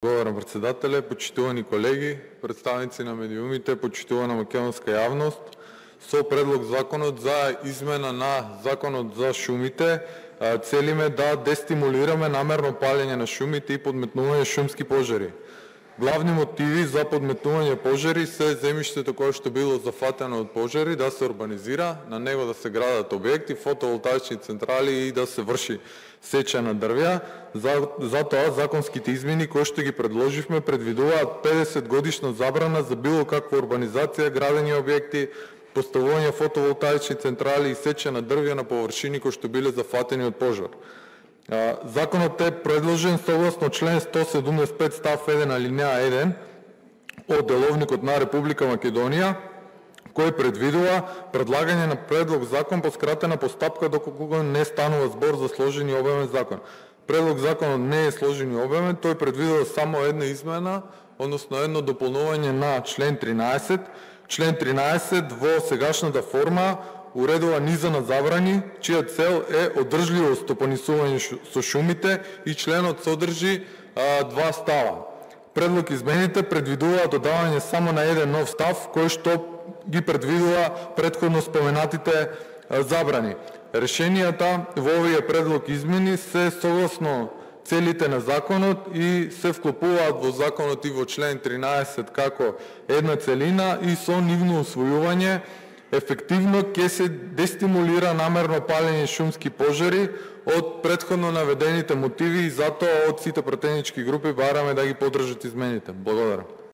Благодаря, председателя. Почитувани колеги, представници на медиумите, почитувана македонска јавност, со предлог законот за измена на законот за шумите целиме да дестимулираме намерно палење на шумите и подметнување шумски пожари. Главни мотиви за подметнување пожари се земјиштето кое што било зафатено од пожари да се урбанизира, на него да се градат објекти, фотоволтаични централи и да се врши сеча на дрвја. Затоа законските измени кои што ги предложивме предвидуваат 50 годишна забрана за било каква урбанизација, градени објекти, поставување фотоволтаични централи и сеча на дрвја на површини кои што биле зафатени од пожар. Законот е предложен согласно член 175 став 1 алинеа 1 од Деловникот на Република Македонија, кој предвидува предлагање на предлог закон по скратена постапка доколку не станува збор за сложен и обемен закон. Предлог законот не е сложен и обемен, тој предвидува само една измена, односно едно дополнување на член 13. Член 13 во сегашната форма уредува низа на забрани, чија цел е одржливо стопанисување со шумите и членот содржи два става. Предлог измените предвидуваат додавање само на еден нов став, кој што ги предвидува претходно споменатите забрани. Решенијата во овие предлог измени се согласно целите на законот и се вклопуваат во законот и во член 13 како една целина и со нивно усвојување ефективно ќе се дестимулира намерно палење шумски пожари од претходно наведените мотиви и затоа од сите пратенички групи бараме да ги поддржат измените. Благодарам.